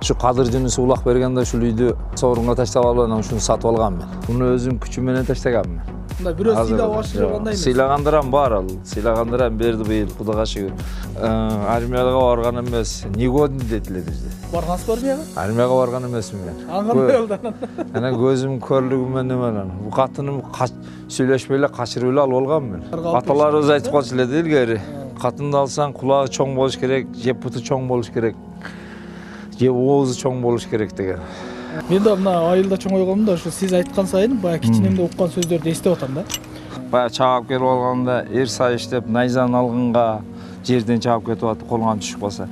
Şu Kadir Жүнүс улак бергенде ушул үйдү сорунга таштап алып анан ушуну сатып алгам мен. Буну өзүм күчүм менен таштаганмын. Мындай бирөө сыйлап ашыргандай эмес. Сыйлагандырам бар ал. Сыйлагандырам берди быйыл, Кудайга шүгүр. Армияга барган эмес. Негодный дедилер бизде. Баргансызбы армияга? Армияга барган эмесмин мен. Аңгандай болду анан. Анан көзүм көрлүгү менен анан. Бу катыным сүйлөшпөй эле качырып эле алып алгам мен. Аталарыбыз айтып калчу эле илгери. Катынды алсаң кулагы чоң болуш керек, же буту чоң болуш керек. Же оозу чоң болуш керек деген. Мен да мына айылда чоңойгом да, ушу сиз айткан сайын баягы кичинемде уккан сөздөрдү эстеп атам да. Баягы чаап келип алганда, эр сай иштеп, найзаны алганга жерден чаап кетип атып колган түшүп калса.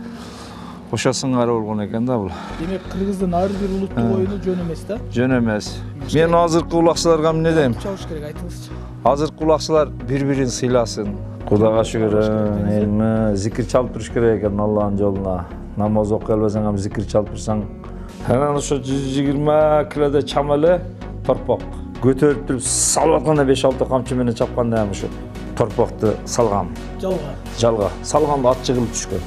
Ошо сыңары болгон экен да бул. Демек кыргыздын ар бир улуттук оюну жөн эмес да? Жөн эмес. Мен азыркы улакчыларга эмне дейм? Чабыш керек, айтыңызчы. Азыркы улакчылар бири-бирин сыйласын. Кудайга шүгүр, зикир чалып туруш керек экен Алланын жолуна. Намаз окуй албасаң ham зикир чалып турсаң. Анан ошо 120 килода чам эле торпок көтөрүп туруп салып атканда 5-6 камчы менен чапканда ham ошо торпокту салгам. Жалга. Салганда ат жыгылып түшкөн.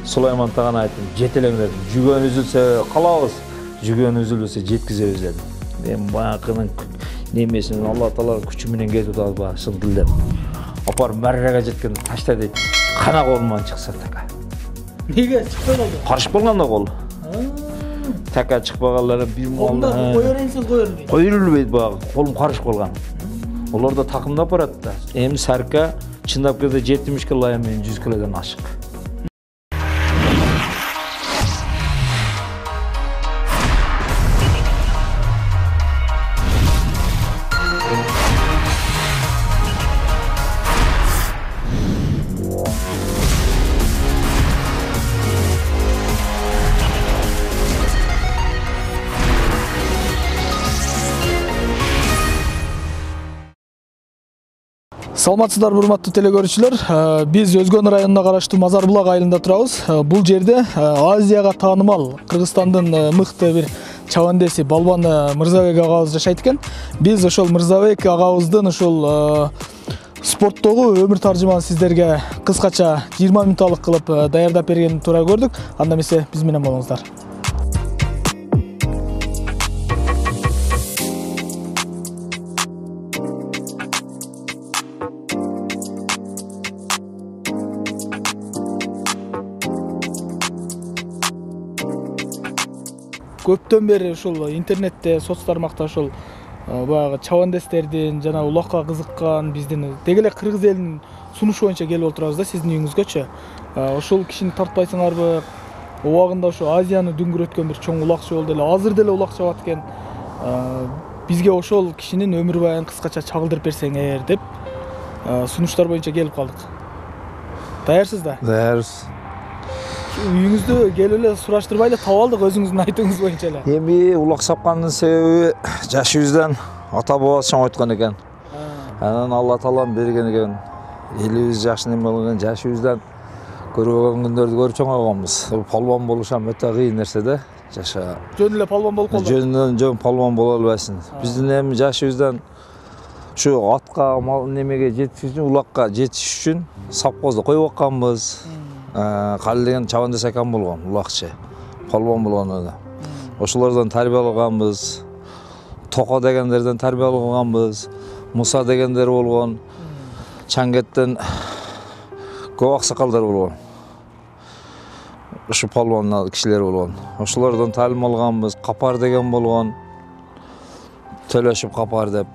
Сулайман таган айттым, жетелеңдер. Жүгөн үзүлсө калабыз, жүгөн үзүлбөсө жеткизебиз дедим. Мен баягынын немесин Алла Таала күчү менен кетип атат шын тилдеп. Апар маррага жеткенде ташта дейт. Кана колуман чыкса така. Неге чыкпай калды? Карышып калган да кол. Така чыкпаганлары бир молда коер энсиз коербейт. Коерилбейт баягы, колум карышып калган. Олар да такымдап барат да. Эми сарка чындап келгенде 70 кг, мен 100 кгдан ашык. Саламатсыздар урматтуу телекөрүүчүлөр. Биз Өзгөн районуна караштуу Мазарбулак айылында турабыз. Бул жерде Азияга таанымал Кыргызстандын мыкты бир чабандеси Балбан Мырзабек агабыз жашайт экен. Биз ошол Мырзабек агабыздын ушул спорттогу өмүр таржымасын сиздерге кыскача 20 минутталык кылып даярдап бергенин туура көрдүк. Анда эмесе биз менен болуңуздар. Көптөн бери ушул интернетте, соц тармакта ушул баягы чабандестердин жана улакка кызыккан биздин деги эле кыргыз элинин сунушу боюнча келип отурабыз да сиздин үйүңүзгөчү. Ушул кишини тартпайсыңарбы? Убагында ошо Азияны дүңгүрөткөн бир чоң улакчы болду эле, азыр деле улак чабат экен. Бизге ошол кишинин өмүр баягын кыскача чагылдырып берсеңер деп сунуштар боюнча келип калдык. Даярсыз да? Даярбыз. Үйүңүздү келип эле сураштырбай эле таап алдык өзүңүздүн айтууңуз боюнча эле. Эми улак чапкандын себеби жашыбыздан ата бабабыз чоңойткон экен. Анан Алла Таалам берген экен. Элибиз жакшы неме болгон жашыбыздан көрбөгөн күндөрдү көрүп чоңойгонбуз. Палбан болуш ham өтө кыйын нерсе да. Жаша. Жөн эле палбан болуп калды. Жөн палбан боло албайсың. Биздин эми жашыбыздан ушу атка немеге жетиш үчүн, улакка жетиш үчүн сапкозду коюп атканбыз. Кали деген чабандес акам болгон, улакчы, палбан болгон эле. Ошолордон тарбия алганбыз. Токо дегендерден тарбия алганбыз. Муса дегендер болгон. Чаңгеттен көп аксакалдар болгон. Ушу палбан кишилер болгон. Ошолордон таалим алганбыз. Капар деген болгон. Төлөшүп Капар деп.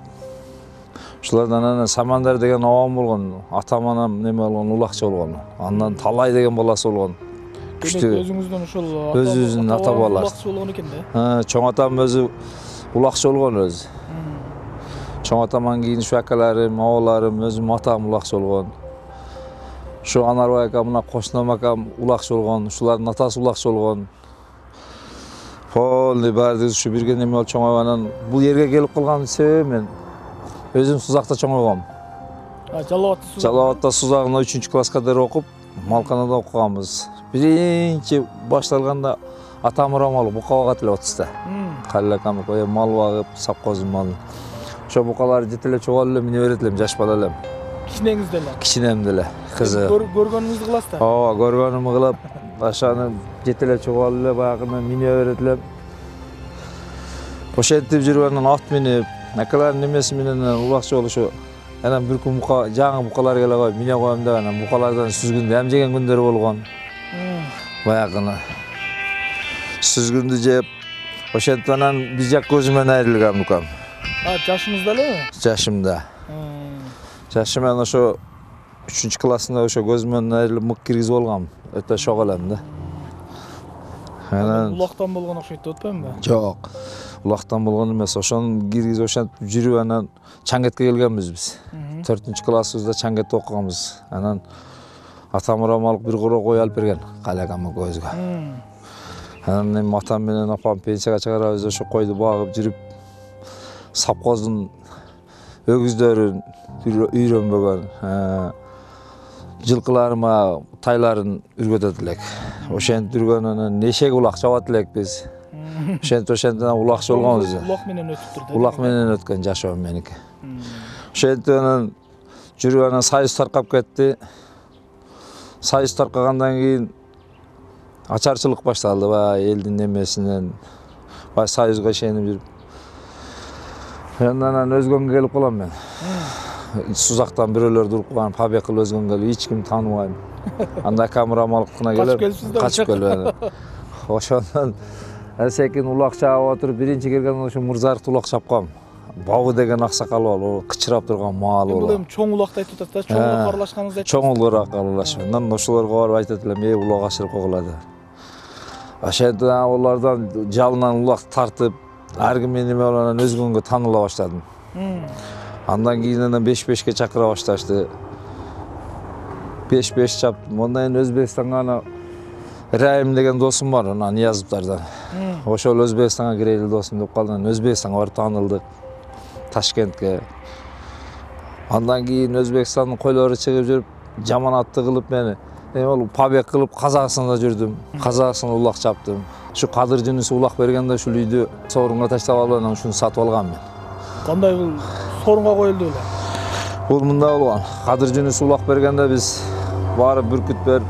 Ушулардан анан Самандар деген абам болгон, атам анам неме болгон, улакчы болгон. Андан Талай деген баласы болгон. Күчтүү. Өзүңүздүн ушул өзүнүн ата бабалар. Улакчы болгон экен да. Чоң атам өзү улакчы болгон өзү. Чоң атаман кийин ушу акаларым, абаларым, өзүм атам улакчы болгон. Ушу Анарбай акам, мына Кошунам акам улакчы болгон, ушулардын атасы улакчы болгон. Полный баардыгыбыз ушу бирге неме болуп чоңойгон. Бул жерге келип калган себеби мен өзүм Сузакта чоңойгом. Жалалабадта Сузагына 3-класска кадер окуп, Малканада окуганбыз. Биринчи башталганда атам Рамал букага катылып атышты. Калил акам мал багып, сапкоздун малын. Ошо букалар жетелеп чогулуп эле мине берет элем, жаш бала элем. Кичинеңиз деле? Кичинем деле, кызы. Көргөнүңүздү кыласыздар? Ооба, көргөнүмдү кылып, aşağıны жетелеп чыгып алып эле баягыны мине берет элем. Ошентип жүрүп анан ат минип, акалардын немеси менен улакчы болушу. Анан бир күн жаңы букалар келе коюп, мине коем деп анан букалардан сүзгүндү эм жеген күндөр болгон. Баягыны сүзгүндү жеп, ошентип анан бир жак көзүмөн айрылган букам. Жашыңызда элеби? Жашымда. Жашым мен ошо 3-классында ошо көзүмөн айрылып мык киргизип алгам. Өтө шок элем да. Анан улактан болгон окшойт деп атпаймынбы? Жок. Улактан болгон эмес. Ошону киргизип ошентип жүрүп анан Чаңгетке келгенбиз биз. 4-классыбызда Чаңгетте окуганбыз. Анан атам урам алып бир короо кой алып берген калегамга көзгө. Анан эми атам менен апам пенсияга чыгарабыз, ошо койду багып жүрүп сапкоздун өгүздөрүн үйрөнбөгөн, жылкыларыма тайларын үргөтөт элек. Ошентип үргөнүнөн нешеге улак чабат элек биз. Ошентип улакчы болгонбуз. Улак менен өтүптүр да. Улак менен өткөн жашоом меники. Ошентип анан жүрүп анан союз таркап кетти. Союз таркагандан кийин ачарчылык башталды баягы элдин немесинен. Баягы союзга ишенип жүрүп. Анан өзгөнгө келип калам мен. Сузактан бирөөлөр туруп калган, побег кылып өзгөнгө келип, эч ким тааныбайм. Анда камерамалыкына келип, качып келип. Ошондон секин улак чаап отуруп, биринчи келген ошо Мырзарыкты улак чапкам. Бабы деген аксакал бар, о кычырап турган маалы бар. Бул эми чоң улакты айтып атат да, чоң улакка аралашканыңызды айтып. Чоң улак аралашып. Анан ошолорго барып айтат элем, улак ашырып койгула деп. Ошентип алардан жалынан улак тартып, ар ким неме болон өзгөнгө тааныла баштадым. Андан кийин анан 5-5ке чакыра башташты. 5-5 чаптым. Ондан кийин Өзбекстанга ана Райым деген досум бар, ана Ниязовтардан. Ошол Өзбекстанга кирели досум деп калды. Өзбекстанга барып таанылдык. Ташкентке. Андан кийин Өзбекстандын койлору чыгып жүрүп, жаманатты кылып мени, ол побег кылып Казакстанда жүрдүм. Казакстанда улак чаптым. Şu Kadir Cünüs'ü ulak bergende şu lüydü sorunga taştap alıp şunu satıp algan men. Kanday bul sorunga koyuldu öyle? Bul munda bolgan. Kadir Cünüs'ü ulak bergende biz barıp bürküt berip,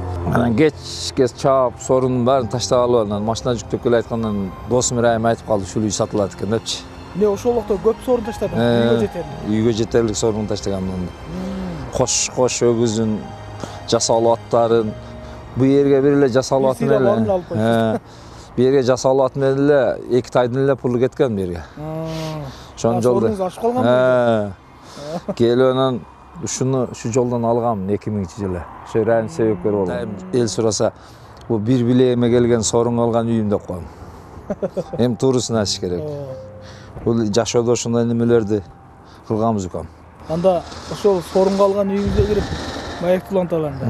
geç çap sorunun baарын taştap alıp maşina жүктөп келе айткандан досум Райым айтып калды, şu lüy satılат экен депчи. Ne ошол убакта көп sorun таштадың? Үйгө жетерлик. Үйгө жетерлик sorun таштаганмын. Кош өгүзүн жасалуу аттарын bu yerге бир эле жасалуу атын эле. Bir yerге жасалуу атын эле 2 тайдын эле пулу кеткен бир жерге. Ошон жолду. Сорунуз ашып калган. Келип анан şu жолдон алгам 2000-жылы. Ошо Райым себепкер болду. Эл сураса, бу бир билегиме келген сорун алган үйүм деп коем. Эми турусын ачыш керек. Бул жашоодо ошондой немелерди кылганбыз укам. Анда ошол сорунга алган үйүңүзгө кирип маек уланталам да.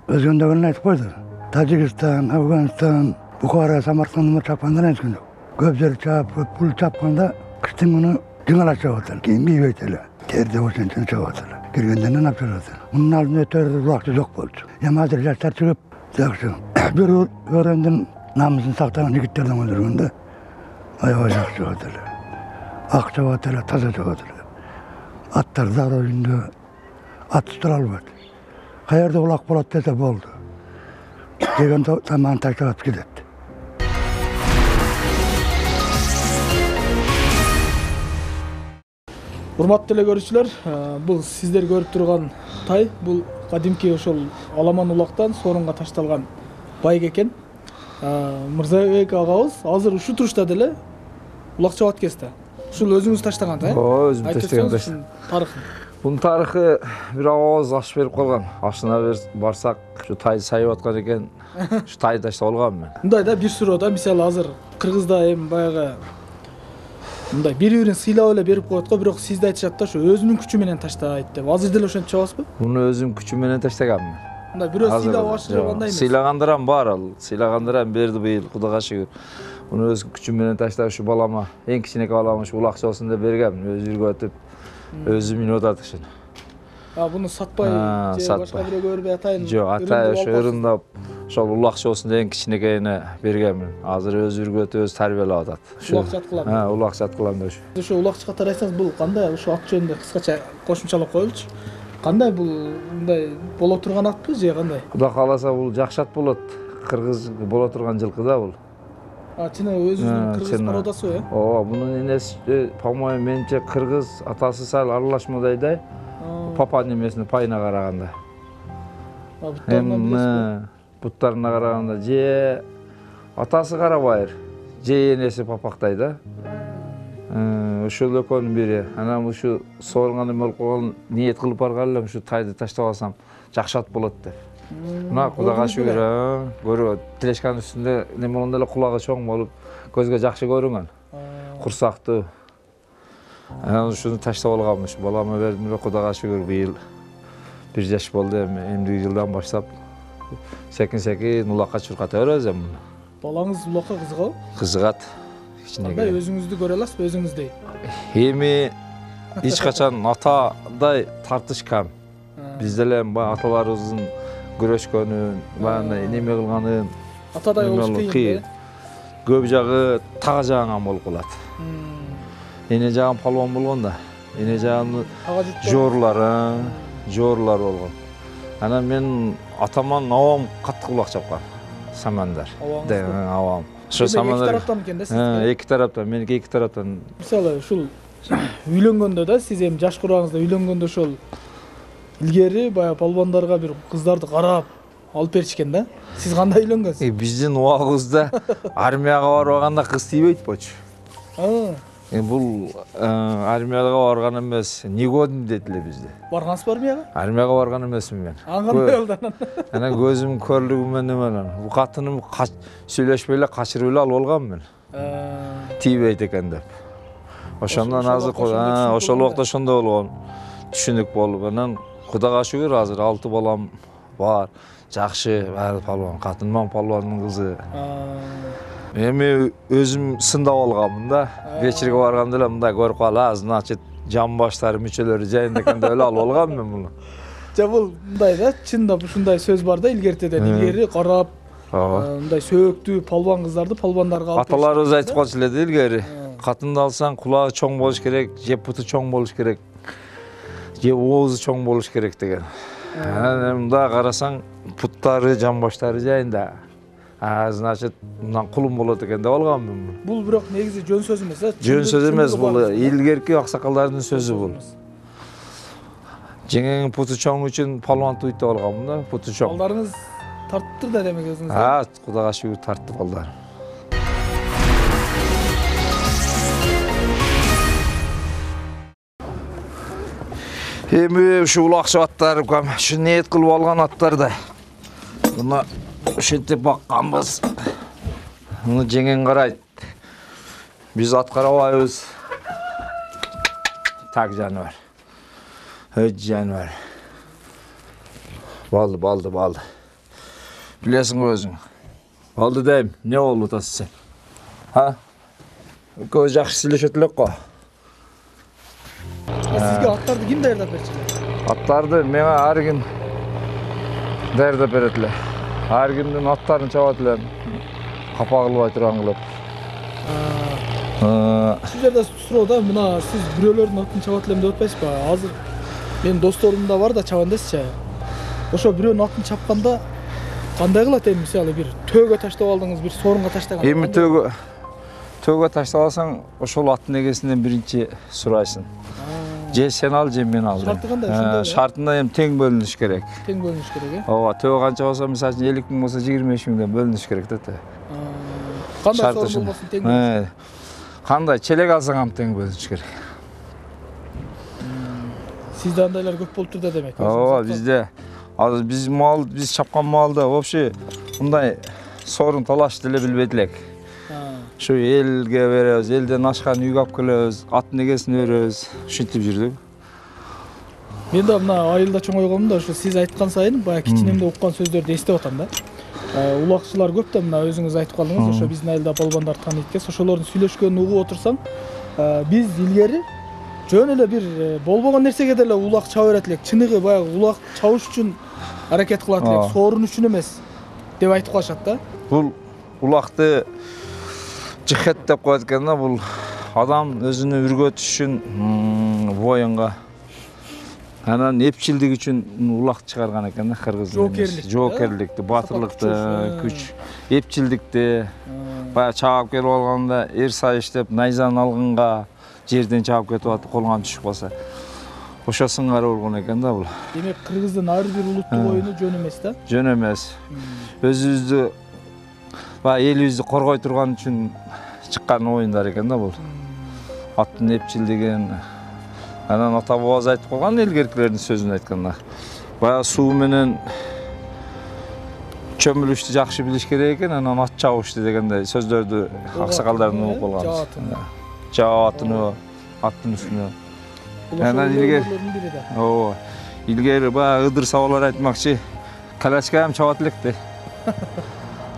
Өзгөндөгүн айтып койду. Тажикстан, Афганистан, Бухара, Самаркандын чапкандан эчкенде. Көп жер чап, пул чапканда кыштын күнү жыңала чабат эле. Кийин кийбейт эле. Терде ошентип чабат эле. Киргенден апчырат. Мунун алдында өтөр убакыт жок болчу. Эми азыр жаштар чыгып, жакшы. Бир өрөндүн намысын сактаган жигиттерден өндүргөндө аябай жакшы чабат эле. Ак чабат эле, таза чабат эле. Аттар зарылында ат тура албайт. Каерде улак болот десе болду. Деген таман таштап кетет. Урматтуу эле көрүүчүлөр, бул сиздер көрүп турган тай, бул кадимки ошол аламан улактан сорунга ташталган байк экен. Мырзабек агабыз азыр ушу турушта деле улак чабат кезде. Ушул өзүңүз таштаган тай? Ооба, өзүм таштаган тай. Тарыхы. Bunun tarixi bir ağız aş verip kalgan. Aşına barsak şu tayı sayıp atkan eken, şu tayı taşta olgan men. Мындай да бир суроо, мисалы азыр Кыргызда эми баягы мындай бири-бирин сыйлап эле берип коет го, бирок сизде айтышат да ошо өзүнүн күчү менен таштайт деп. Азыр деле ошентип чабасызбы? Буну өзүм күчүм менен таштаганмын. Мындай бирөө сыйлап ашырып андай эмес. Сыйлагандарам бар ал. Сыйлагандарам берди быйыл, Кудайга шүгүр. Буну өз күчүм менен таштап ушу балама, эң кичинекей балама ушу улакчы болсун деп бергем. Өзү жүргөтүп, өзү минип атат ушуну. Буну сатпай же башка бирөөгө бербей атайын. Жок, атай ошо ырындап, ошол улакчы болсун деген кичинекейине бергеммин. Азыр өзү үргөтүп, өзү тарбиялап атат. Улакчы аткылам. Улакчы аткылам деп. Ошо улакчыга тарайсаңыз, бул кандай? Ошо ат жөнүндө кыскача кошумчалап коелучу. Кандай бул мындай боло турган атпы же кандай? Кудай кааласа бул жакшы ат болот. кыргыз боло турган жылкы да бул. Чын өзүнүн кыргыз породасы э? Ооба, мунун энеси, по-моему, менимче кыргыз, атасы сал аралашмадай да. Папа немесине пайына караганда. Буттарына караганда же атасы карабайыр, же энеси папактай да. Ошол экөөнүн бири. Анан ушу соорунган эме болуп калган, ниет кылып барган элем ушу тайды таштап алсам жакшат болот деп. Мына Кудайга шүгүр, көрө телешканын үстүндө неме болгондо эле кулагы чоң болуп, көзгө жакшы көрүнгөн. Курсактуу. Анан ушуну таштап алганмыш. Балама бердим эле, Кудайга шүгүр, быйыл 1 жаш болду эми. Эмдиги жылдан баштап секин улакка чурката беребиз эми. Балаңыз улакка кызыгабы? Кызыгат. Кандай өзүңүздү көрө аласызбы өзүңүздөй? Эми эч качан атадай тартыш кам. Биз деле баягы аталарыбыздын күрөшкөнүн, баягы неме кылганын Атадай болуш кыйын. Көп жагы тага жаган болуп калат. Эне жаган палван болгон да. Эне жаган жоорлар болгон. Анан мен атаман абам катты кулак чапкан. Самандар. Абам. Ошо самандар. Эки тараптан экен да сиз? Эки тараптан, меники эки тараптан. Мисалы ушул үйлөнгөндө да, сиз эми жаш курагыңызда үйлөнгөндө ошол илгери баягы палвандарга бир кыздарды карап алып беришкен да. Сиз кандай үйлөнгөнсүз? Биздин убагыбызда армияга барбаганда кыз тийбейт болчу. Бул армияга барган эмес, негодный дейт эле бизде. Баргансызбы армияга? Армияга барган эмесмин мен. Кандай болду анан? Анан көзүм көрлүгү менен эмелен. Бул катыным сүйлөшпөй эле качырып эле алып алгам мен. Тийбейт экен деп. Ошондон азыр ошол убакта ошондой болгон. Түшүнүк болуп, анан Кудайга шүгүр азыр 6 балам бар. Жакшы, баары палван, катыным палвандын кызы. Эми өзүм сындап алганмын да. Вечерге барганда эле мындай көрүп кала, значит, жан баштары мүчөлөрү жайында экен деп эле алып алгам мен муну. Жа бул мындай да, чындап ушундай сөз бар да, илгертеден илгери карап, мындай сөөктүү палван кыздарды палвандарга алып. Аталарыбыз айтып калчу эле илгери. Катынды алсаң, кулагы чоң болуш керек, же буту чоң болуш керек, же оозу чоң болуш керек деген. Анан мында карасаң, буттары, жан баштары жайында. Значит, мындан кулум болот экен деп алгам мен. Бул бирок негизи жөн сөз эмес, э? Жөн сөз эмес, бул илгерки аксакалдардын сөзү бул. Жеңеңин путу чоң үчүн палван туйт деп алганмын да, путу чоң. Балдарыңыз тарттыр да демек өзүңүз. Кудайга шүгүр тартты балдар. Эми ушу улакчы аттар, ушу ниет кылып алган аттар да. Муну ушинтип бакканбыз. Муну жеңең карайт. Биз ат карабайбыз. Так жаныбар. Өт жаныбар. Балды. Билесиң өзүң. Балды дейм, не болуп атасың сен? Экөөбүз жакшы сүйлөшөт элек го. Сизге аттарды ким даярдап берчү? Аттарды мага ар ким даярдап берет эле. Ар кимдин аттарын чабат элем. Капа кылбай турган кылып. Ушул жерде суроо да, мына сиз бирөөлөрдүн атын чабат элем деп атпайсызбы? Азыр менин досторум да бар да чабан десичи. Ошо бирөөнүн атын чапканда кандай кылат эми, мисалы бир төөгө таштап алдыңыз, бир сорунга таштаганда? Эми төөгө таштап алсаң, ошол аттын эгесинен биринчи сурайсың. Же сен ал, же мен ал. Шарты кандай ошондой? Шартында эми тең бөлүнүш керек. Тең бөлүнүш керек, э? Ооба, төөгө канча болсо, мисалы үчүн 50 000 болсо 25 000 бөлүнүш керек да. Кандай сорун болбосун тең бөлүнүш? Кандай челек алсаң ham тең бөлүнүш керек. Сизде андайлар көп болуптур да демек. Ооба, бизде азыр биз чапкан маалда вообще мындай сорун талаш деле билбейт элек. Şu elge berебиз, элден ашкан үйгө алып келебиз, аттын эгесин беребиз, ушинтип жүрдүк. Мен да мына айылда чоңойгонмун да, ушу сиз айткан сайын баягы кичинемде уккан сөздөрдү эстеп атам да. Улакчылар көп да, мына өзүңүз айтып калдыңыз, ошо биздин айылда балбандар тааныйт экен. Ошолордун сүйлөшкөнүн угуп отурсаң, биз илгери жөн эле бир болбогон нерсеге деле улак чаба берет элек. Чыныгы баягы улак чабыш үчүн аракет кылат элек, сорун үчүн эмес деп айтып калышат да. Бул улакты жихет деп коет экен да, бул адам өзүнү үргөтүш үчүн боюнга Анан эпчилдик үчүн улак чыгарган экен да кыргыз. Жоокерликти, батырлыкты, күч, эпчилдикти. Баягы чаап келип алганда эр сайыш деп найзаны алганга жерден чаап кетип атып колуңан түшүп калса. Ошо сыңары болгон экен да бул. Демек кыргыздын ар бир улуттук оюну жөн эмес да? Жөн эмес. Өзүбүздү баягы элибизди коргой турган үчүн чыккан оюндар экен да бул. Аттын эпчилдигин анан ата бабабыз айтып койгон илгеркилердин сөзүн айтканда. Баягы суу менен чөмүлүштү жакшы билиш керек экен, анан ат чабышты дегендей сөздөрдү аксакалдардан угуп калганбыз. Жаап атыны, аттын үстүнө. Анан илгери баягы ɨдыр сабалар айтмакчы, калачка ham чабат электи.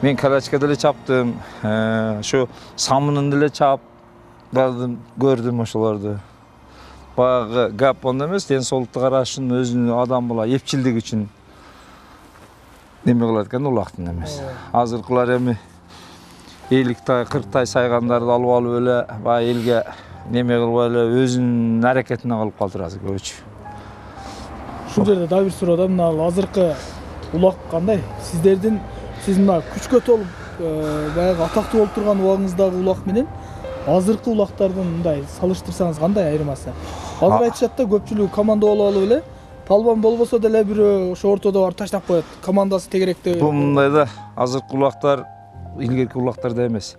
Мен калачка деле чаптым, ошо самынын деле чаап көрдүм ошолорду. Баягы гап онда эмес, ден соолукту карашын өзүнүн адам була эпчилдик үчүн неме кылат экен, улактын эмес. Азыркылар эми 50-тай, 40-тай сайгандарды алып эле баягы элге неме кылбай эле өзүнүн аракетине калып калды азыр көбүчө. Ушул жерде дагы бир суроо да, мына азыркы улак кандай? Сиз мына күчкө толуп баягы атактуу болуп турган убагыңыздагы улак менен азыркы улактардын мындай салыштырсаңыз кандай айырмасы? Азыр айтышат да, көпчүлүгү команда болуп алып эле, палбан болбосо деле бирөө ошо ортодо бар таштап коет. Командасы тегеректеп. Бул мындай да, азыркы улактар илгерки улактарда эмес.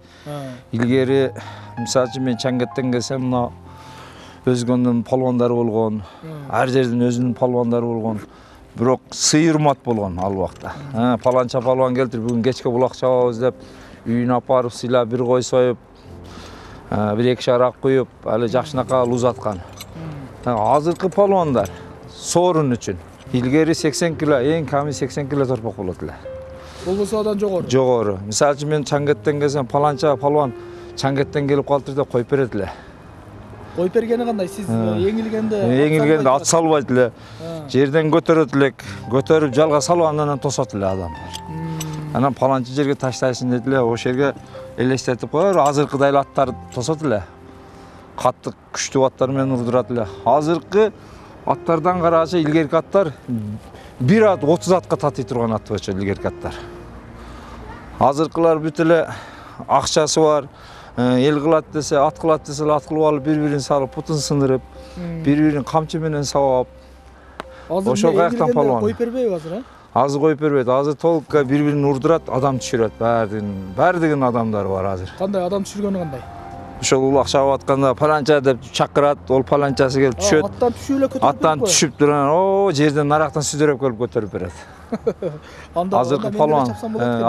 Илгери, мисалы үчүн мен Чаңгеттен келсем, мына өзгөндүн палвандары болгон, ар жерден өзүнүн палвандары болгон. Бирок сый урмат болгон ал убакта. Паланча палван келтир, бүгүн кечке булак чабабыз деп үйүнө апарып сыйлап бир кой союп, бир-эки шарак куюп, али жакшынакай узаткан. Азыркы палвандар соорун үчүн илгери 80 кило, эң ками 80 кило торпок болот эле. Болбосо адан жогору. Жогору. Мисалы үчүн мен Чаңгеттен келсем, паланча палван Чаңгеттен келип калдыр деп коюп берет эле. Коюп бергени кандай? Сиз эңилгенде ат салбайт эле. Жерден көтөрөт элек, көтөрүп жалга салып андан тосот эле адам. Анан паланча жерге таштайсың дейт эле, ошол жерге элестетип коер, азыркыдай эле аттар тосот эле. Катты күчтүү аттар менен урдурат эле. Азыркы аттардан карагача илгерки аттар бир ат 30 атка татый турган ат болчу илгерки аттар. Азыркылар бүт эле акчасы бар, эл кылат десе, ат кылат десе, ат кылып алып бири-бирин салып, путун сындырып, бири-бирин камчы менен сабап. Ошол каяктан палван. Коюп бербейби азыр, Азыр коюп бербейт. Азыр толукка бири-бирин урдурат, адам түшүрөт. Баардыгынын адамдары бар азыр. Кандай адам түшүргөнү кандай? Ошол улак чабып атканда паланча деп чакырат, ол паланчасы келип түшөт. Аттан түшүп эле көтөрүп. Аттан түшүп турган, жерден нарактан сүдөрөп келип көтөрүп берет. Азыркы палван,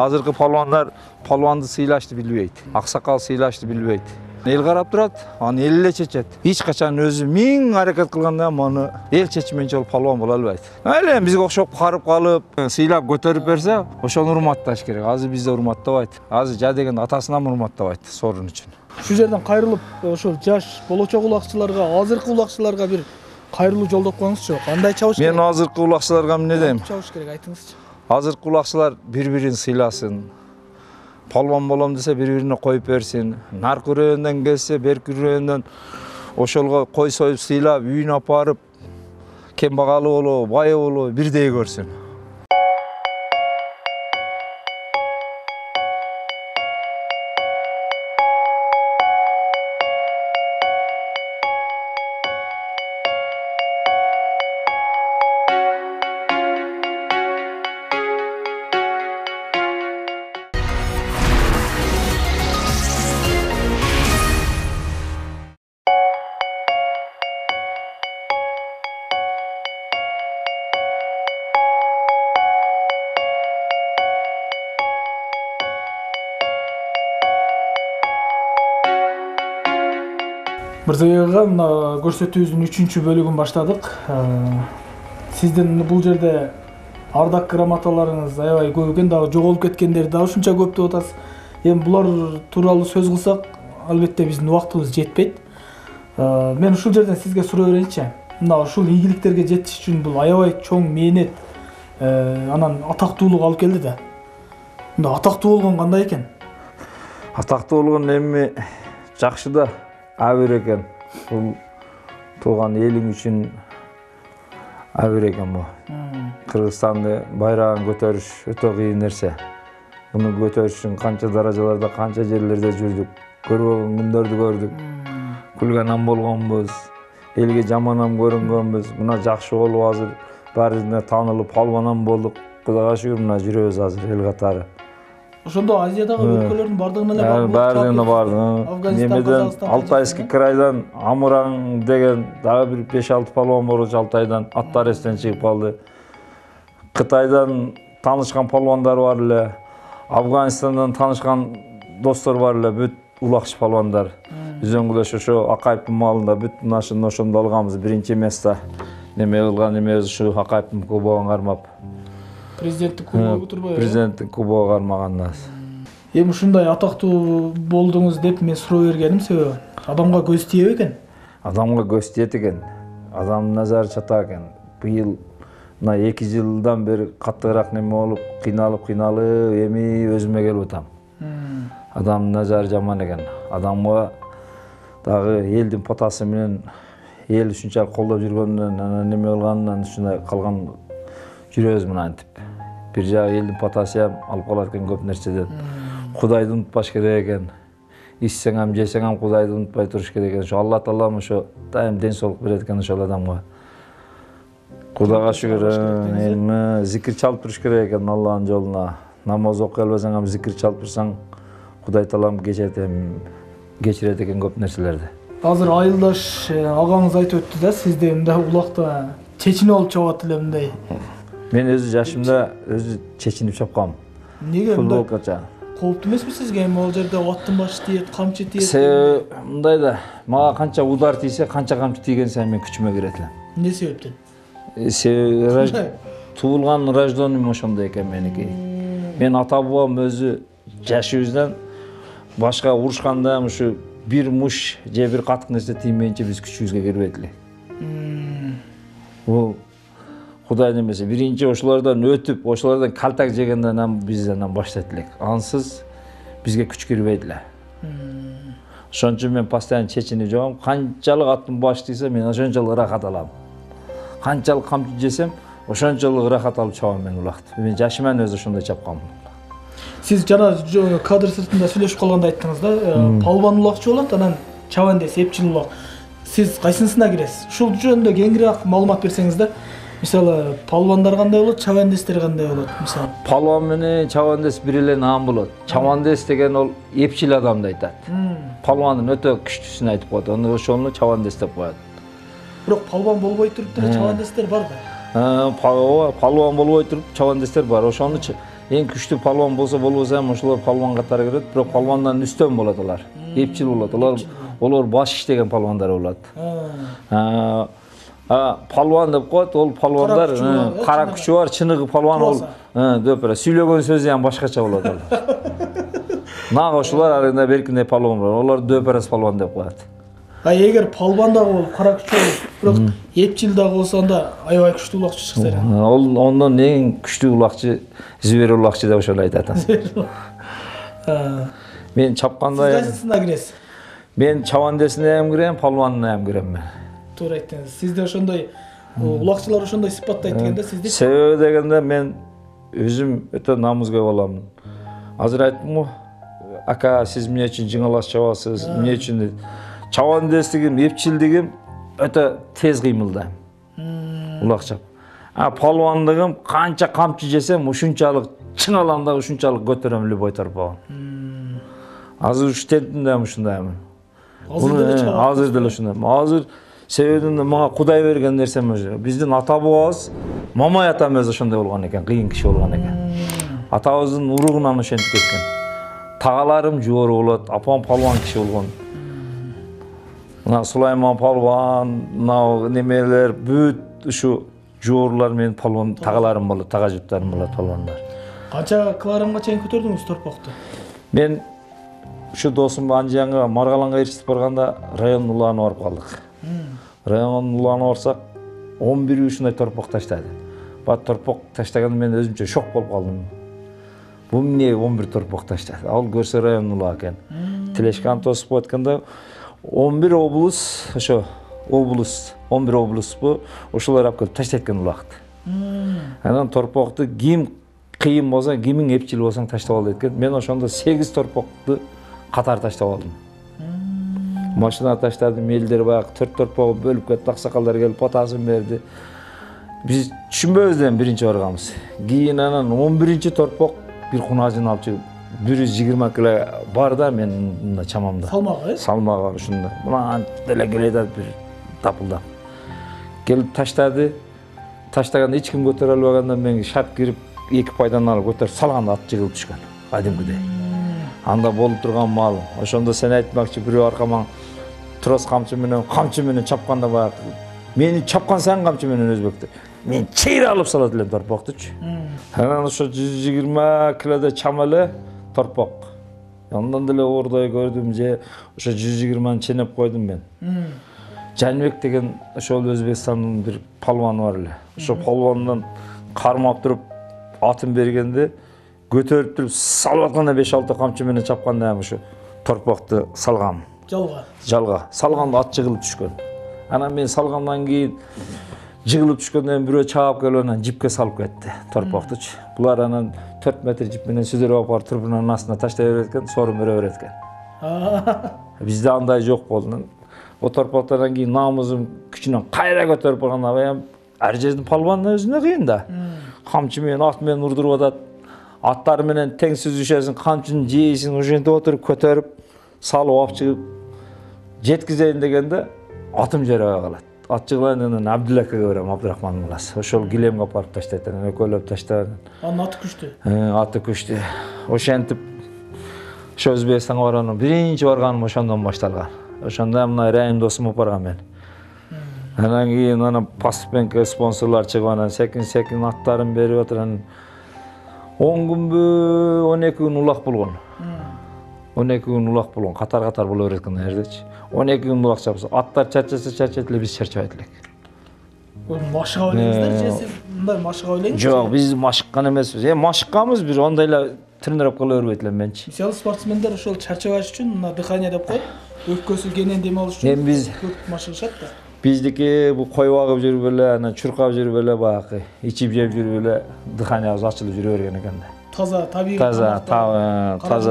азыркы палвандар палванды сыйлашты билбейт. Аксакал сыйлашты билбейт. Эл карап турат, аны эл эле чечет. Эч качан өзү миң аракет кылганда ham аны эл чечменче ол палван боло албайт. Эле бизге окшоп карып калып, сыйлап көтөрүп берсе, ошону урматташ керек. Азыр бизде урматтабайт. Азыр жа деген атасынан урматтабайт сорун үчүн. Ушул жерден кайрылып, ошол жаш болочок улакчыларга, азыркы улакчыларга бир кайрылуу жолдоп коюңузчу. Кандай чабыш керек? Мен азыркы улакчыларга эмне дейм? Чабыш керек, айтыңызчы. Азыркы улакчылар бири-бирин сыйласын. Палван болом десе бири-бирине коюп берсин. Наркы үрөөндөн келсе, берки үрөөндөн ошолго кой союп сыйлап, үйүнө апарып, кембагалы болобу, бай болобу бирдей көрсүн. Мырзабек, мына көрсөтүүбүздүн 3-чү бөлүгүн баштадык. Сиздин бул жерде ардак грамоталарыңыз аябай көп экен, дагы жоголуп кеткендер дагы ушунча көп деп атасыз. Эми булар тууралуу сөз кылсак, албетте биздин убактыбыз жетпейт. Мен ушул жерден сизге суроо берейинчи. Мына ушул ийгиликтерге жетиш үчүн бул аябай чоң мээнет, анан атактуулук алып келди да. Мында атактуу болгон кандай экен? Атактуу болгон эми жакшы да. Абыр экен. Бул тууган элиң үчүн Абир экен бу. Кыргызстанды байрагын көтөрүш өтө кыйын нерсе. Буну көтөрүш үчүн канча даражаларда, канча жерлерде жүрдүк. Көрбөгөн күндөрдү көрдүк. Күлгөн болгонбуз. Элге жаман көрүнгөнбүз. Мына жакшы болуп азыр баарыбызга таанылып палван болдук. Кудайга шүгүр, мына жүрөбүз азыр эл катары. Ошондо Азиядагы өлкөлөрдүн бардыгына эле бардыгына барды. Немеден Алтайский крайдан Амураң деген дагы бир 5-6 палван болчу Алтайдан аттар эстен чыгып калды. Кытайдан таанышкан палвандар бар эле. Афганистандан таанышкан достор бар эле, бүт улакчы палвандар. Үзөңгүлөш ошо Акаевдин маалында бүт нашын ошондо алганбыз, биринчи место. Неме кылган эмебиз ушу Акаевдин кубогун кармап. Президенттик кубогу турбайбы? Президенттин кубогу кармаганда. Эми ушундай атактуу болдуңуз деп мен суроо бергеним себеби адамга көз тиеби экен? Адамга көз тиет экен. Адамдын назары чата экен. Быйыл мына 2 жылдан бери каттыраак неме болуп, кыйналып эми өзүмө келип атам. Адамдын назары жаман экен. Адамга дагы элдин потасы менен эл ушунчалык колдоп жүргөндөн, анан неме кылгандан ушундай калган жүрөбүз мынантип. Бир жагы элдин потасы алып калат экен көп нерседен. Кудайды унутпаш керек экен. Ичсең ам, жесең ам Кудайды унутпай туруш керек экен. Ошо Алла Таалам ошо дайым ден соолук берет экен ошол адамга. Кудайга шүгүр, зикир чалып туруш керек экен Алланын жолуна. Намаз окуй албасаң ам зикир чалып турсаң, Кудай Таалам кечирет экен көп нерселерди. Азыр Айылдаш агаңыз айтып өттү да, сизде мындай улакта чечине болуп чабат эле мындай. Мен өзү жашымда өзү чечинип чапкам. Эмнеге Футболкача. Кооптуу эмеспи сизге? Эми ал жерде аттын башы тиет, камчы тиет. Себеби мындай да, мага канча удар тийсе, канча камчы тийген сайын мен күчүмө кирет элем. Эмне себептен? Себеби туулган рожденным ошондой экен меники. Мен ата бабам өзү жашыбыздан башка урушканда ушу бир муш же бир катык нерсе тиймейинче биз күчүбүзгө кирбейт элек. Бул Кудай немесе биринчи ошолордон өтүп, ошолордон калтак жегенден бизден баштайт элек. Ансыз бизге күч кирбейт эле. Ошон үчүн мен постоянно чечинип жогом. Канчалык аттын башы тийсе, мен ошончолук ырахат алам. Канчалык камчы жесем, ошончолук ырахат алып чабам мен улакты. Мен жашыман өзү ошондой чапкам. Сиз жана кадр сыртында сүйлөшүп калганда айттыңыз да, палван улакчы болот, анан чабандес, эпчил улак. Сиз кайсынысына киресиз? Ушул жөнүндө кеңираак маалымат берсеңиз да. Мисалы, палвандар кандай болот, чабандестер кандай болот, мисалы? Палван менен чабандес бир эле наам болот. Чабандес деген ол эпчил адамды айтат. Палвандын өтө күчтүүсүн айтып коет. Ошону чабандес деп коет. Бирок палван болбой туруп деле чабандестер барбы? Палван болбой туруп чабандестер бар. Ошону эң күчтүү палван болбосо ham ошолор палван катары кирет, бирок палвандан үстөн болот алар. Эпчил болот. Олар баш иштеген палвандар болот. Палван деп коет, ол палвандар кара күчү бар, чыныгы палван ол деп эле сүйлөгөн сөзү ham башкача болот ал. Нага ошолор арасында беркиндей палван бар. Олар дөперес палван деп коет. Эгер палван дагы болуп, кара күчү болуп, бирок эпчил дагы болсо анда аябай күчтүү улакчы чыкса. Ол ондон эң күчтүү улакчы, зибер улакчы деп ошол айтат. Мен чапканда сиз кайсысына киресиз? Мен чабандесине ham кирем, палванына ham кирем мен. Туура айттыңыз. Сизде ошондой улакчылар ошондой сыпаттайт дегенде сизде? Себеби дегенде мен өзүм өтө намыскөй баламын. Азыр айттым го, ака сиз эмне үчүн жыңалаш чабасыз, эмне үчүн чабандестигим, эпчилдигим өтө тез кыймылдайм. Улакчап. Палвандыгым канча камчы жесем, ушунчалык чыңалам да ушунчалык көтөрөм любой торпогун. Азыр уштендим да ушундаймын. Азыр деле ушундаймын. Азыр себебинде мага Кудай берген нерсем ошо. Биздин ата бабабыз, мамай атамыз ошондой болгон экен, кыйын киши болгон экен. Атабыздын уругунан ошентип кеткен. Тагаларым жоору болот, апам палван киши болгон. Мына Сулайман палван, мына немелер бүт ушу жоорлар менен палван тагаларым болот, тага жуттарым болот палвандар. Канча килограммга чейин көтөрдүңүз торпокту? Мен ушу досум Анжанга Маргаланга эрчитип барганда район улаана барып калдык. Район улаана барсак 11 ушундай торпок таштады. Бат торпок таштаганда мен өзүмчө шок болуп калдым. Бул эмне 11 торпок таштады? Ал көрсө район улаа экен. Телешканы тосуп атканда 11 облус ошо облус, 11 облус bu. Ошолор алып келип таштайт экен улакты. Анан торпокту ким кыйын болсо, кимиң эпчил болсоң таштап ал дейт экен. Мен ошондо 8 торпокту катар таштап алдым. Машина таштадым, элдер баягы 4 торпогу бөлүп кетти, аксакалдар келип потасын берди. Биз түшүнбөбүз эми биринчи барганбыз. Кийин анан 11-чи торпок бир кунажын алып чыгып 120 кило бар да мен мында чамамда. Салмагы? Салмагы ушунда. Мына деле келет бир тапылдап. Келип таштады. Таштаганда эч ким көтөрө албаганда мен шарт кирип 2 пайдан алып көтөрүп салганда ат жыгылып түшкөн. Кадимкидей. Анда болуп турган мал. Ошондо сен айтмакчы бирөө аркама трос камчы менен чапканда баягы мени чапкан сен камчы менен өзбектер. Мен чейре алып салат элем торпоктучу. Анан ошо 120 килода чам эле торпок. Андан деле ордой көрдүм же ошо 120-ны ченеп койдум мен. Жанбек деген ошол Өзбекстандын бир палваны бар эле. Ошо палвандан кармап туруп атын бергенде көтөрүп туруп салып атканда 5-6 камчы менен чапканда ошо торпокту салгам. Жалга. Салганда ат жыгылып түшкөн. Анан мен салгандан кийин жыгылып түшкөндөн бирөө чаап келип анан жипке салып кетти торпоктучу. Булар анан 4 метр жип менен сүзүрүп алып барып трубунун астына таштай берет экен, сорун бере берет экен. Бизде андай жок болду. O торпоктардан кийин намызым күчүнөн кайра көтөрүп барганда баягы ар жердин палванына өзүнө кыйын да. Камчы менен ат менен урдуруп атат. Аттар менен тең сүзүшөсүң, камчыны жейсиң, ошентип отуруп көтөрүп салып алып чыгып жеткизейин дегенде атым жарабай калат. Ат жыгылайын Абдулакага берем, Абдурахмандын баласы. Ошол килемге алып барып таштайт. Экөөлөп таштап. Анын аты күчтүү. Аты күчтүү. Ошентип ошо Өзбекстанга барганын биринчи барганым ошондон башталган. Ошондо мына Райым досум барган мен. Анан кийин ана Пастбенкке спонсорлор чыгып анан секин аттарын берип атыр. 10 күнбү, 12 күн улак болгон. 12 күн улак болгон. Катар боло берет экен жердечи. 12 күн улак чапса, аттар чарчайт эле, биз чарчабайт элек. Машыга ойлойсуздар же сиз мындай машыга ойлойсузбу? Жок, биз машыккан эмеспиз. Машыкканбыз, бир ондай эле тренировка кыла бербейт элем менчи. Мисалы спортсмендер ошол чарчабаш үчүн мына дыхание деп коет. Өкпөсү кенен дем алыш үчүн көп машыгышат да. Биздики бу кой багып жүрүп эле, анан чуркап жүрүп эле баягы ичип жеп жүрүп эле дыханиябыз ачылып жүрө берген экен да. Таза, табигый таза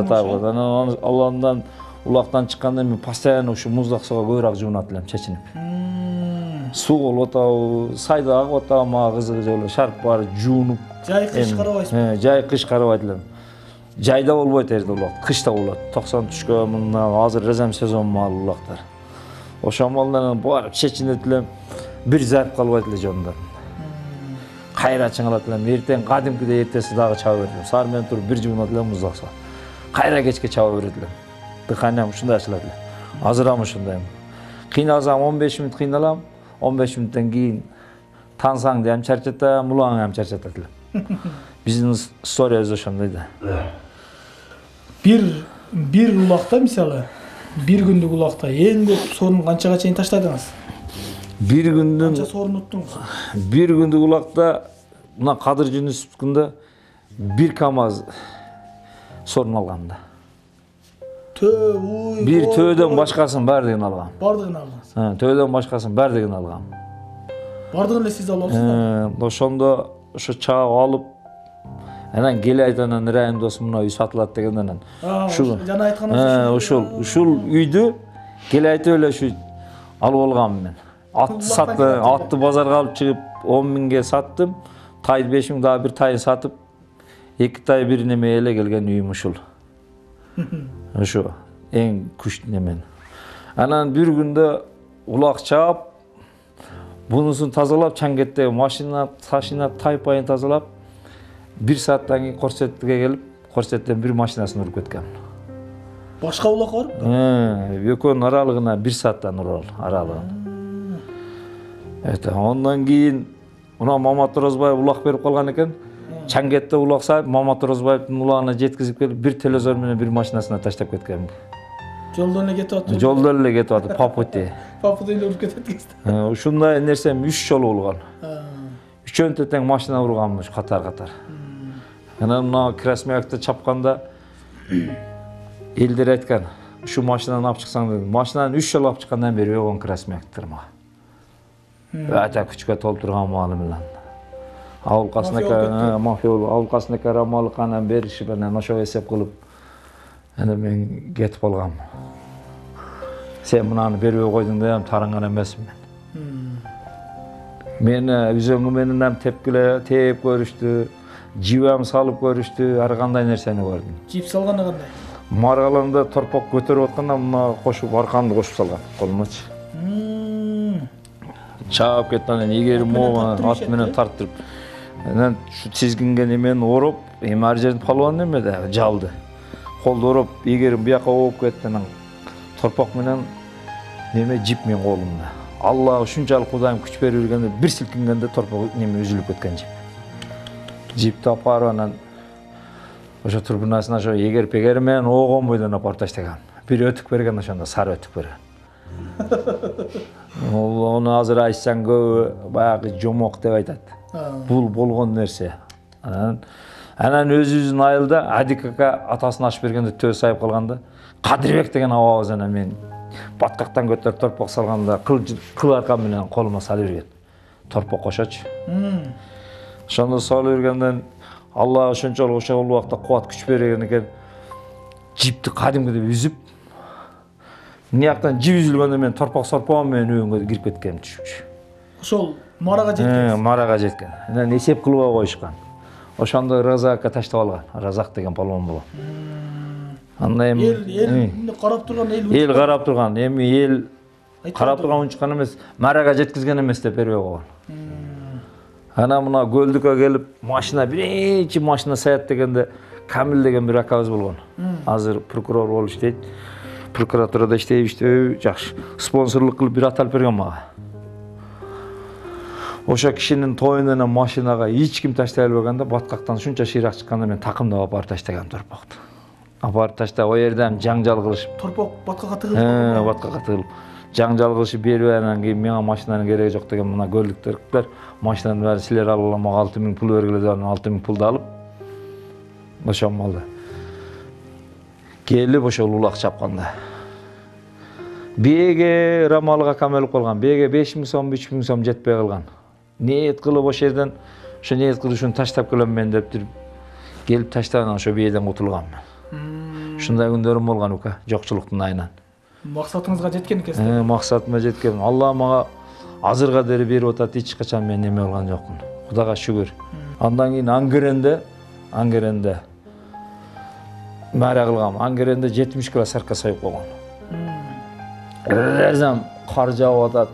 табигый. Анан аландан улактан чыкканда мен постоянно ушу муздак сууга көбүрөөк жуунат элем, чечинип. Суу болуп атабы, сайда агып атабы, мага кызыгы же эле шарп бар жуунуп. Жай кыш карабайсызбы? Жай кыш карабайт элем. Жайда болбойт эрде улак, кышта болот. 90 түшкөн мына азыр резем сезон мал улактар. Ошол малдан барып чечинет элем, бир зарп калбайт эле жонундан. Кайра чыңалат элем, эртең кадимкидей эртеси дагы чаба берет элем. Саар менен туруп бир жуунат элем муздак суу. Кайра кечке чаба берет элем. Дыханиям ушундай ачылат эле. Азырам ушундайм. Кыйналсам 15 мүнөт кыйналам, 15 мүнөттөн кийин тансаң да чарчатам, улаң ham чарчатат элем. Биздин историябыз ошондой да. Bir улакта мисалы, bir күндүк улакта эң көп сорун канчага чейин таштадыңыз? Bir күндүн канча сорун уттуңуз? Bir күндүк улакта мына Кадыр Жүнүсовдун 1 КАМАЗ сорун алгам да. Бир төөдөн башкасын баардыгын алгам. Баардыгын алдыңыз? Төөдөн башкасын баардыгын алгам. Баардыгын эле сиз алабсызбы? Ошондо ошо чаап алып анан келет анан Райым досум мына үй сатылат дегенден ушул жана айтканыңыз ушул үйдү келетип эле ушу алып алгам мен. Атты базарга алып чыгып 10 миңге саттым. Тай 5 миң дагы бир тайын сатып 2 тай бир неме эле келген үйүм ушул. Ошо эң күчтүү немен. Анан бир күндө улак чаап бунусун тазалап чаңгеттеги машина, тайпайын тазалап 1 сааттан кийин Корсетке келип, Корсеттен бир машинасын уруп кеткен. Башка улак барып? Экөөнүн аралыгына 1 сааттан урал аралыгы. Ondan кийин мына Мамат Орозбаев улак берип калган экен. Чаңгетте улак сайып, Мамат Орозбаевдин улагына жеткизип келип, бир телевизор менен бир машинасына таштап кеткен. Жолдон эле кетип атты. Жолдон эле кетип атты, Папути. Папути эле уруп кетет экенсиз. Ушундай нерсем 3 жолу болгон. Үчөөнтө тең машина урганмыш катар-катар. Анан мына Красноярскта чапканда элдер айткан, ушу машинаны алып чыксаң деп. Машинаны 3 жолу алып чыккандан бери болгон Красноярсктар мага. Өтө күчкө толтурган маалы менен. Мафия Мафия Авылкасындагы рамалык анан беришип анан ошого эсеп кылып анан мен кетип калгам. Сен мынаны бербей койдуң да таранган эмесмин. Мени үзөңү менен тепкиле тээп көрүштү, жибем салып көрүштү, ар кандай нерсени көрдүм. Жип салганы кандай? Маргаланда торпок көтөрүп атканда мына кошуп арканды кошуп салган колумачы. Чаап кетти анан эгер ат менен тарттырып. Анан şu тизгинген эмени ороп, эми ар жерде палуан эме да жалды. Колду ороп, эгер бияка ооп кетти анан торпок менен неме жип менин колумда. Алла ушунчалык Кудайым күч берип бергенде бир силкингенде торпок неме үзүлүп кеткен жип. Жипти апарып анан ошо турбунасына ошо эгер-пегер менен оогон бойдон апарып таштаган. Бир өтүк берген ошондо сары өтүк берген. Onu азыр айтсаң көбү баягы жомок деп айтат. Бул болгон нерсе. Анан өзүбүздүн айылда Адик ака атасын аш бергенде төбө сайып калганда Кадырбек деген абабыз анан мен баткактан көтөрүп торпок салганда кыл аркан менен колума салып берген. Торпок кошочу. Ошондо салып бергенден Алла ошончолук ошол убакта кубат күч берген экен. Жипти кадимгидей үзүп мынияктан жип үзүлгөндө мен торпок сорпогон менен өңгө кирип кеткеним түшүпчү. Ошол марага жеткен. Марага жеткен. Анан эсеп кылып коюшкан. Ошондо Разакка таштап алган. Разак деген палуан болгон. Анда эми эл карап турган эл карап турган. Эми эл карап турган унчукан эмес, марага жеткизген эмес деп бербей койгон. Анан мына Көлдүккө келип, машина биринчи машина саят дегенде Камил деген бир акабыз болгон. Азыр прокурор болуп иштейт. Прокуратурада иштейбиштүү, жакшы. Спонсорлук кылып бир ат алып берген мага. Ошо кишинин тоюнан машинага эч ким таштай албаганда баткактан ушунча шыйрак чыкканда мен такымдап апарып таштагам торпокту. Апарып таштап, о жерден жаңжал кылышып. Торпок баткакка тыгылып. Баткакка тыгылып. Жаңжал кылышып берип анан кийин мага машинанын кереги жок деген мына Көлдүктөр машинанын баарын силер алгыла мага 6000 пул бергиле деп 6000 пулду алып ошол малды келип ошол улак чапканда беге рамалыга камелип калган. Беге 5000 сом 3000 сом жетпей калган. Ниет кылып ошол жерден ошо ниет кылып ушуну таштап келем мен деп туруп келип таштап анан ошо бейден кутулгам мен. Ушундай күндөрүм болгон ука, жокчулуктун айынан. Максатыңызга жеткен экенсиз. Максатыма жеткен. Алла мага азырга дери берип атат, эч качан мен неме кылган жокмун. Кудайга шүгүр. Андан кийин Ангеренде мара кылгам. Ангеренде 70 кило сарка союп койгон. Резам кар жаап атат.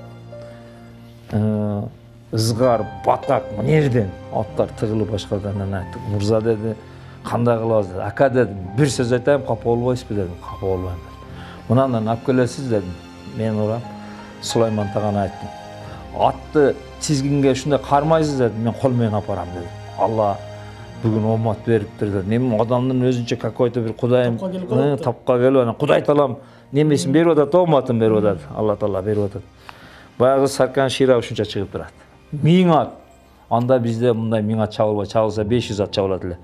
Ызгар, батак, нерден аттар тыгылып башкадан айттым. Мурза деди, кандай кылабыз деди. Ака дедим, бир сөз айтайын, капа болбойсузбу дедим. Капа болбойм. Мынандан алып келесиз дедим. Мен урам Сулайман тагана айттым. Атты тизгинге ушундай кармайсыз дедим. Мен кол менен апарам дедим. Алла бүгүн омат бериптир дедим. Эми адамдын өзүнчө какой-то бир Кудайым тапка келип анан Кудай таалам немесин берип атат, оматын берип атат. Алла таала берип атат. Баягы саркан шыйрак ушунча чыгып турат. 1000 ат. Анда бизде мындай 1000 ат чабылбайт, чабылса 500 ат чабылат эле.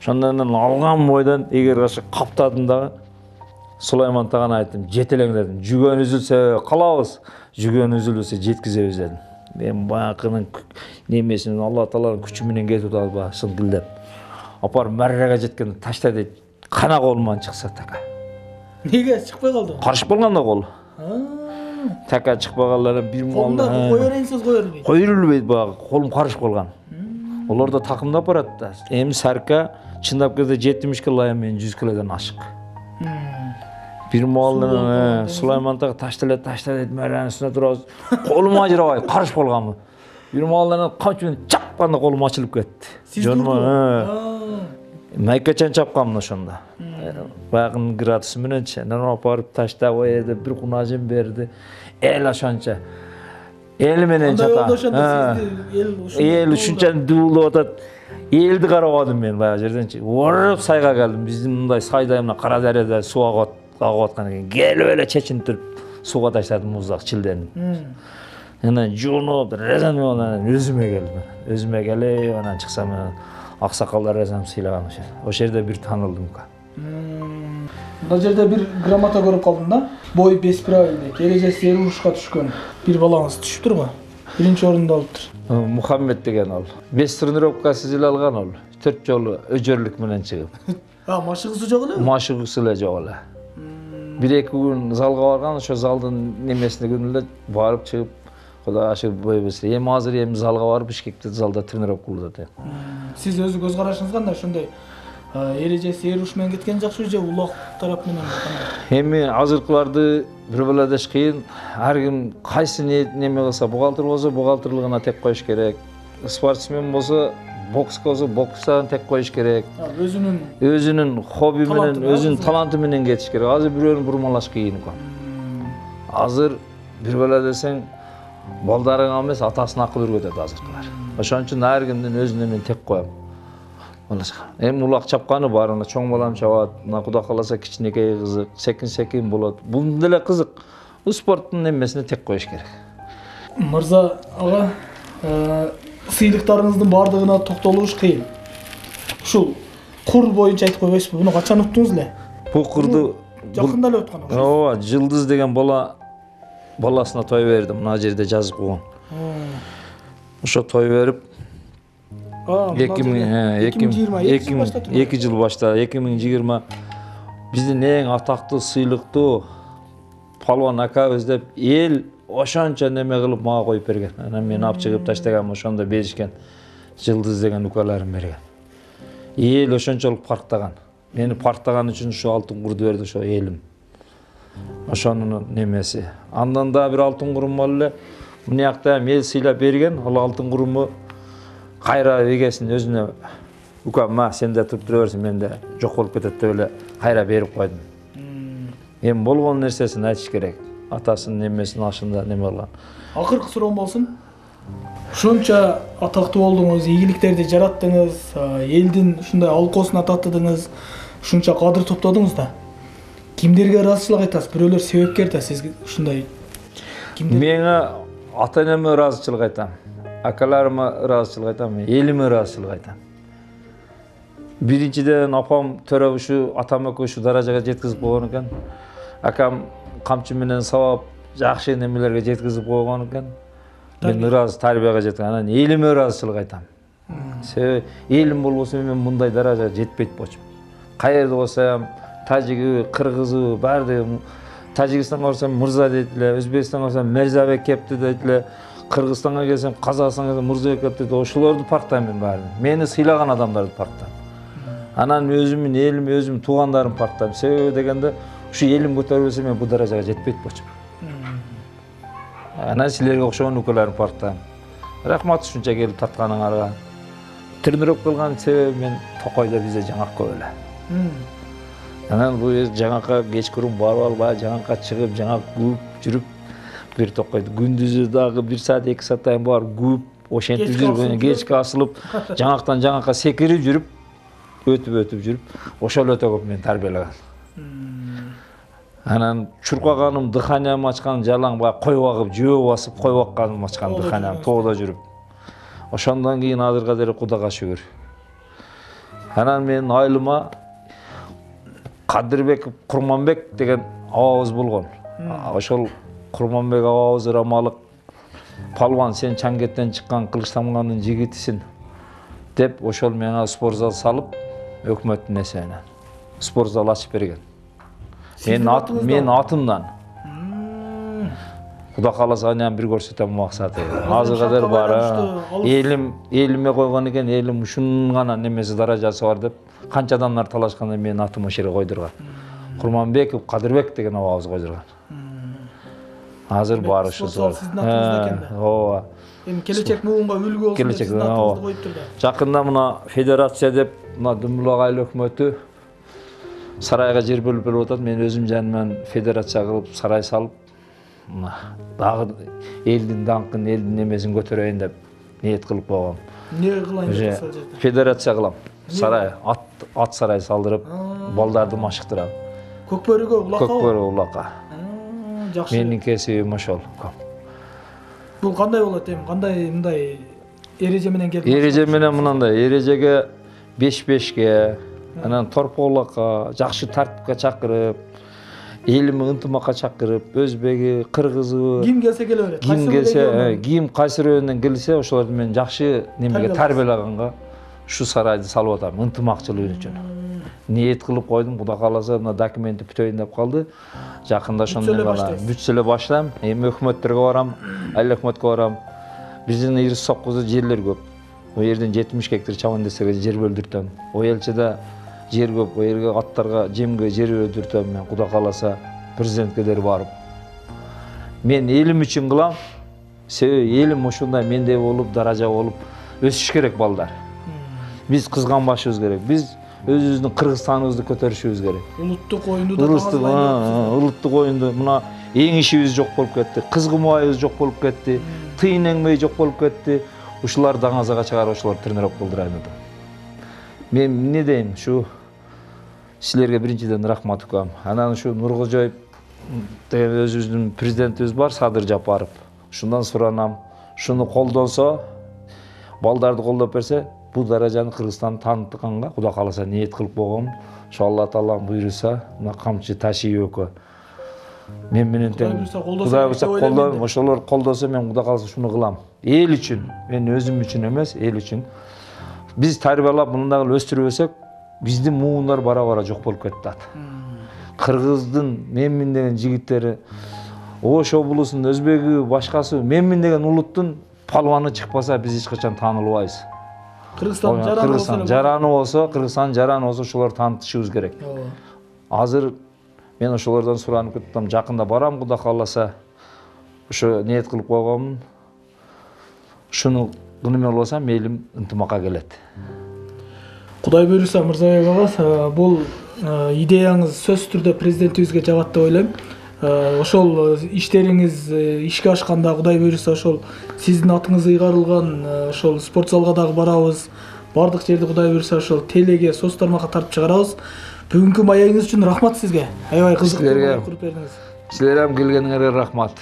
Ошондон алган бойдон эгер ошо каптадым дагы Сулайман тагана айттым, жетелең дедим. Жүгөн үзүлсө калабыз, жүгөн үзүлбөсө жеткизебиз дедим. Мен баягынын немесин Алла тааланын күчү менен кетип атабы, шылдылдап. Апар маррага жеткенде ташта дейт, кана колуман чыкса така. Неге чыкпай калды? Карышып калганда кол. Така чыкпай калганда бир молда коеренсиз коербейт. Коерилбейт баягы, колум карышып калган. Олар да такымдап барат да. Эми сарка чындап келсе 70 кило менен 100 килодон ашык. Бир маалдан Сулайман таг ташталат мәрәнин үстүнө турабыз. Колум ажырабай, карышып калганмын. Бир маалдан качын чапканда колум ачылып кетти. Жоныма майкачан чапканмын ошондо. Баягынын градусы мененчи. Анан апарып таштап о жерде бир кунажын берди. Эл ошончо. Эл менен чата. Эл ушунча дуулап атат. Элди карабадым мен баягы жерденчи. Оруп сайга келдим. Биздин мындай сайда мына Кара дарыяда суу агып аткан экен. Келип эле чечинтип сууга таштадым муздак чилдени. Анан жуунуп, резан менен өзүмө келдим. Өзүмө келип анан чыксам аксакалдар резан сыйлаган ошо. Ошол жерде бир таанылдым. Бул жерде бир грамота көрүп калдым да. Бой бесправильный, эрежеси урушка түшкөн бир балаңыз түшүптүр го. Биринчи орунду алыптыр. Мухаммед деген ол. 5 тренировкасы жыл алган ол. 4 жолу өжөрлүк менен чыгып. Машыгысы жок эле? Машыгысы эле жок эле. 1-2 күн залга барган, ошо залдын немесине күнү эле барып чыгып, Кудай ашыр бой берсе. Эми азыр залга барып Бишкекте залда тренировка кылып атат. Сиз өзү көз карашыңыз кандай ошондой эрежеси эруш менен кеткен жакшы же улак тарап менен кандай? Эми азыркыларды бир беледеш кыйын. Ар ким кайсы неме кылса, бухгалтер болсо бухгалтерлыгына тек коюш керек. Спортсмен болсо бокс болсо бокстан тек коюш керек. Өзүнүн хобби менен, өзүнүн таланты менен кетиш керек. Азыр бирөөнү бурмалаш кыйын экен. Азыр бир беле десең балдарыңа эмес атасын акыл үйрөтөт азыркылар. Ошон үчүн ар кимдин өзүнө мен тек коем. Эми улак чапканы барына чоң балам чабат, мына Кудай кааласа кичинекей кызык, секин болот. Бул деле кызык. Бул спорттун немесине тек коюш керек. Мырза ага, сыйлыктарыңыздын бардыгына токтолуш кыйын. Ушул кур боюнча айтып койбойсузбу? Буну качан уктуңуз эле? Бул курду жакында эле өткөн. Ооба, Жылдыз деген баласына той бердим. Мына жерде жазып койгон. Ошо той берип 2020 жыл башта 2020 биздин эң атактуу сыйлыктуу палван акабыз деп эл ошончо неме кылып мага коюп берген. Анан мен алып чыгып таштагам, ошондо беришкен. Жылдыз деген укаларым берген. Эл ошончолук парктаган. Мени парктаган үчүн ошо алтын курду берди ошо элим. Ошонун немеси. Андан да бир алтын курум бар эле. Мынакта эл сыйлап берген, ал алтын куруму кайра эгесин өзүнө укам, сен да туруп тура берсин, мен да жок болуп кетет деп эле кайра берип койдум. Эми болгон нерсесин айтыш керек. Атасынын немесин ашында неме кылган. Акыркы суроом болсун. Ушунча атактуу болдуңуз, ийгиликтерди жараттыңыз, элдин ушундай алкоосуна таттыдыңыз, ушунча кадыр топтодуңуз да. Кимдерге ыраазычылык айтасыз? Бирөөлөр себепкер да сизге ушундай. Менге ата-энеме ыраазычылык айтам. Акаларыма ыраазычылык айтам, элиме ыраазычылык айтам. Биринчиден апам төрө ушу атам экөө ушу даражага жеткизип койгон экен. Акам камчы менен сабап жакшы немелерге жеткизип койгон экен. Мен ыраазы тарбияга жеткен. Анан элиме ыраазычылык айтам. Себеби элим болбосо мен мындай даражага жетпейт болчумун. Каерде болсам, тажиги, кыргызы, баарды Тажикстанга барсам мырза дейт эле, Өзбекстанга барсам Мирзабек кепти дейт эле. Кыргызстанга келсем, Казакстанга келсем Мырзабек кепти дейт. Ошолорду парктайм мен баарын. Мени сыйлаган адамдарды парктайм. Анан өзүмдүн элим, өзүмдүн туугандарым парктайм. Себеби дегенде ушу элим көтөрбөсө мен бул даражага жетпейт болчумун. Анан силерге окшогон укаларым парктайм. Рахмат ушунча келип тартканыңарга. Тренировка кылган себеби мен Токойдо бизде жаңак көп эле. Анан бул жаңакка кечкурун барып албай, жаңакка чыгып, жаңак кууп жүрүп, бир Токойдо күндүзү дагы 1 саат 2 сааттан барып кууп, ошентип жүрүп, кечке асылып, жаңактан жаңакка секирип жүрүп, өтүп жүрүп, ошол өтө көп мени тарбиялаган. Анан чуркаганым, дыханиям ачкан, жалаң баа койуп агып, жөө басып, койуп акканым ачкан дыханиям тоодо жүрүп. Ошондон кийин азыркыга дейин Кудайга шүгүр. Анан менин айылыма Кадырбек Курманбек деген абабыз болгон. Ошол Курманбек абабыз рамалык палван, сен Чаңгеттен чыккан Кылычтамгандын жигитисиң деп ошол менен спортзал салып, өкмөттүн эсебинен спортзал ачып берген. Мен атымдан. Кудай кааласа анан бир көрсөтөм максаты. Азыркыга дейин бар. Элиме койгон экен, элим ушун гана немеси даражасы бар деп канча адамдар талашканда менин атым ошол жерге койдурган. Курманбеков Кадырбек деген абабыз койдурган. Азыр бар ушусу. Ооба. Эми келечек муунга үлгү болсун деп сиздин атыңызды коюптур да. Жакында мына федерация деп мына Дүмбүлак айыл өкмөтү сарайга жер бөлүп берип атат. Мен өзүм жаныман федерация кылып, сарай салып, дагы элдин даңкын, элдин немесин көтөрөйүн деп ниет кылып койгом. Эмне кылайын деп сол жерде? Федерация кылам. Сарай, ат сарай салдырып, балдарды машыктырам. Көкбөрүгө, улакка? Көкбөрү, улакка. Жакшы. Менин кесибим ошол. Бул кандай болот эми? Кандай мындай эреже менен келип? Эреже менен мындай, эрежеге 5-5ке, анан торпоолакка, жакшы тартипке чакырып, элими ынтымакка чакырып, өзбеги, кыргызы, Ким келсе келе берет. ким келсе, ким кайсы райондан келсе, ошолорду мен жакшы немеге тарбиялаганга ушу сарайды салып атам, ынтымакчылык үчүн. Ниет кылып койдум, Кудай кааласа, мына документти бүтөйүн деп калды. Жакында ошондой бүтсө эле баштайм. Эми өкмөттөргө барам, айыл өкмөткө барам. Биздин Ирис Соккузда жерлер көп. О жерден 70 гектар чабандестерге жер бөлдүртөм. Оэлчеде жер көп, о жерге аттарга, жемге жер бөлдүртөм. Мен Кудай кааласа президентке дер барып. Мен элим үчүн кылам. Себеби элим ушундай мендей болуп, даража болуп өсүш керек балдар. Биз кызганбашыбыз керек. Биз өзүбүздүн Кыргызстаныбызды көтөрүшүбүз керек. Улуттук оюнду да улуттук оюнду мына эң ишибиз жок болуп кетти. Кызгымайыбыз жок болуп кетти. Тыйын эңмей жок болуп кетти. Ушулар даңазага чыгарып, ушулар тренировка кылдырайын да. Мен эмне дейм, ушу силерге биринчиден рахмат укам. Анан ушу Нуркожоев деген өзүбүздүн президентибиз бар, Садыр Жапаров. Ушундан суранам, шуну колдонсо, балдарды колдоп берсе, бул даражаны Кыргызстан таанытканга Кудай кааласа ниет кылып койгом. Ошо Алла таала буйруса, мына камчы Ташиев экөө. Мен менен тең Кудай буйруса колдойм, ошолор колдосо мен Кудай кааласа шуну кылам. Эл үчүн, мен өзүм үчүн эмес, эл үчүн. Биз тарбиялап мындай өстүрбөсөк, биздин муундар бара-бара жок болуп кетет. Кыргыздын менмин деген жигиттери, Ош облусунун өзбеги, башкасы менмин деген улуттун палваны чыкпаса, биз эч качан таанылбайбыз. Кыргызстан жараны болсо, ошолор таанытышыбыз керек. Азыр мен ошолордон суранып кеттим, жакында барам, Кудай кааласа. Ошо ниет кылып койгонмун. Шуну кылмай болсам, элим ынтымакка келет. Кудай буйруса, Мырзабек ага, бул идеяңыз сөзсүз түрдө президентибизге жагат деп ойлойм. Ошол иштериңиз ишке ашканда Кудай буйруса ошол сиздин атыңыз ыйгарылган ошол спорт залга дагы барабыз. Бардык жерди Кудай буйруса ошол телеге, соц тармакка тартып чыгарабыз. Бүгүнкү маегиңиз үчүн рахмат сизге. Аябай кызыктуу куруп бердиңиз. Силерге келгениңерге рахмат.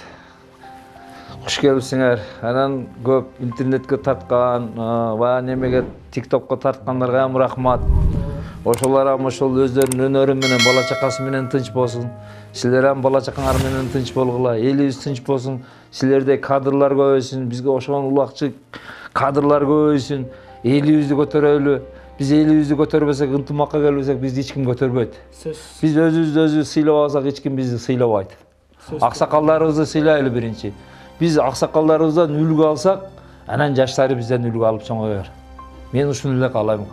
Куш келипсиңер. Анан көп интернетке тарткан, баягы немеге TikTokко тарткандарга ham рахмат. Ошолар ham ошол өздөрүнүн өнөрү менен, бала чакасы менен тынч болсун. Силер ham бала чакаңар менен тынч болгула, элибиз тынч болсун. Силерде кадрлар көбөйсүн, бизге ошон улакчы кадрлар көбөйсүн. Элибизди көтөрөлү. Биз элибизди көтөрбөсөк, ынтымакка келбесек, бизди эч ким көтөрбөйт. Биз өзүбүздү сыйлабасак, эч ким бизди сыйлабайт. Аксакалдарыбызды сыйлайлы биринчи. Биз аксакалдарыбыздан үлгү алсак, анан жаштары бизден үлгү алып чоңоyor. Мен ушуну эле каалайм.